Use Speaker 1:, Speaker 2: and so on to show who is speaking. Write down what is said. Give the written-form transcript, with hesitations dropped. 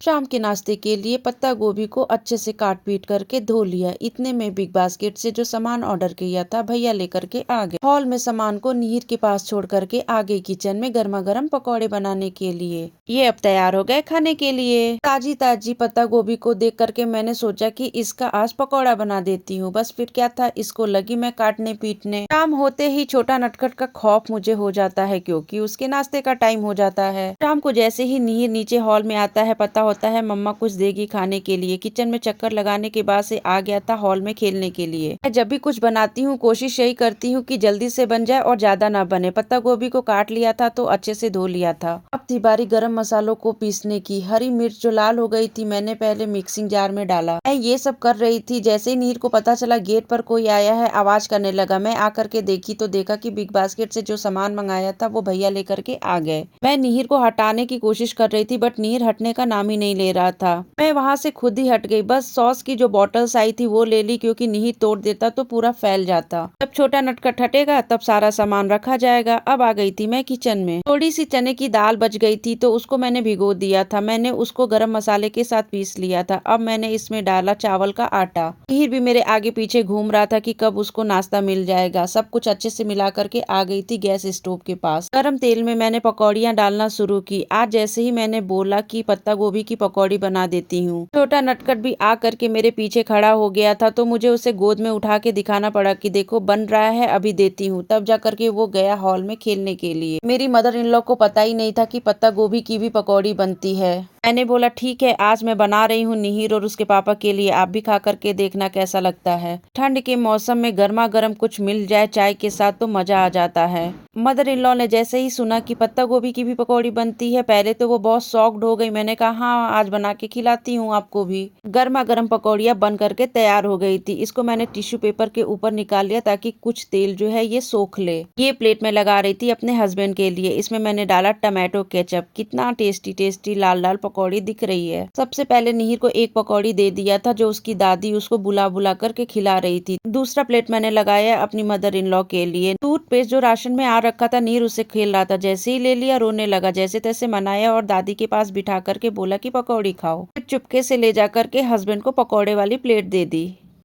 Speaker 1: शाम के नाश्ते के लिए पत्ता गोभी को अच्छे से काट पीट करके धो लिया। इतने में बिग बास्केट से जो सामान ऑर्डर किया था भैया लेकर के आ गए। हॉल में सामान को नीर के पास छोड़ करके आ गई किचन में गर्मा गर्म पकौड़े बनाने के लिए। ये अब तैयार हो गए खाने के लिए। ताजी ताजी पत्ता गोभी को देख करके मैंने सोचा कि इसका आज पकौड़ा बना देती हूँ। बस फिर क्या था, इसको लगी मैं काटने पीटने। शाम होते ही छोटा नटखट का खौफ मुझे हो जाता है क्योंकि उसके नाश्ते का टाइम हो जाता है। शाम को जैसे ही नीर नीचे हॉल में आता है, पता होता है मम्मा कुछ देगी खाने के लिए। किचन में चक्कर लगाने के बाद से आ गया था हॉल में खेलने के लिए। मैं जब भी कुछ बनाती हूँ कोशिश यही करती हूँ कि जल्दी से बन जाए और ज्यादा ना बने। पत्ता गोभी को काट लिया था तो अच्छे से धो लिया था। अब थी बारी गरम मसालों को पीसने की। हरी मिर्च जो लाल हो गई थी मैंने पहले मिक्सिंग जार में डाला। मैं ये सब कर रही थी, जैसे ही नीर को पता चला गेट पर कोई आया है आवाज करने लगा। मैं आकर के देखी तो देखा कि बिग बास्केट से जो सामान मंगाया था वो भैया लेकर के आ गए। मैं नीर को हटाने की कोशिश कर रही थी बट नीर हटने का नाम ही नहीं ले रहा था। मैं वहां से खुद ही हट गई। बस सॉस की जो बॉटल्स आई थी वो ले ली क्योंकि नीर तोड़ देता तो पूरा फैल जाता। जब छोटा नटखट हटेगा तब सारा सामान रखा जाएगा। अब आ गई थी मैं किचन में। थोड़ी सी चने की दाल बच गई थी तो उसको मैंने भिगो दिया था। मैंने उसको गरम मसाले के साथ पीस लिया था। अब मैंने इसमें डाला चावल का आटा। नीर भी मेरे आगे पीछे घूम रहा था कि कब उसको नाश्ता मिल जाएगा। सब कुछ अच्छे से मिला करके आ गई थी गैस स्टोव के पास। गरम तेल में मैंने पकौड़ियाँ डालना शुरू की। आज जैसे ही मैंने बोला कि पत्ता गोभी की पकौड़ी बना देती हूँ, छोटा नटखट भी आ करके मेरे पीछे खड़ा हो गया था तो मुझे उसे गोद में उठा के दिखाना पड़ा कि देखो बन रहा है, अभी देती हूँ। तब जा करके वो गया हॉल में खेलने के लिए। मेरी मदर इन लॉ को पता ही नहीं था कि पत्ता गोभी की भी पकौड़ी बनती है। मैंने बोला ठीक है, आज मैं बना रही हूँ नीर और उसके पापा के लिए, आप भी खा करके देखना कैसा लगता है। ठंड के मौसम में गर्मा गर्म कुछ मिल जाए चाय के साथ तो मजा आ जाता है। मदर इन लॉ ने जैसे ही सुना कि पत्ता गोभी की भी पकौड़ी बनती है पहले तो वो बहुत शॉक्ड हो गई। मैंने कहा हाँ, आज बना के खिलाती हूँ आपको भी। गर्मा गर्म पकौड़ियाँ बन करके तैयार हो गई थी। इसको मैंने टिश्यू पेपर के ऊपर निकाल लिया ताकि कुछ तेल जो है ये सोख ले। ये प्लेट में लगा रही थी अपने हस्बैंड के लिए। इसमें मैंने डाला टमाटो केचप। कितना टेस्टी टेस्टी लाल लाल पकौड़ी दिख रही है। सबसे पहले नीर को एक पकौड़ी दे दिया था जो उसकी दादी उसको बुला बुला करके खिला रही थी। दूसरा प्लेट मैंने लगाया अपनी मदर इन लॉ के लिए। टूथपेस्ट जो राशन में आ रखा था नीर उससे खेल रहा था। जैसे ही ले लिया रोने लगा। जैसे तैसे मनाया और दादी के पास बिठा करके बोला कि पकौड़ी खाओ। फिर चुपके से ले जा करके हस्बैंड को पकौड़े वाली प्लेट दे दी।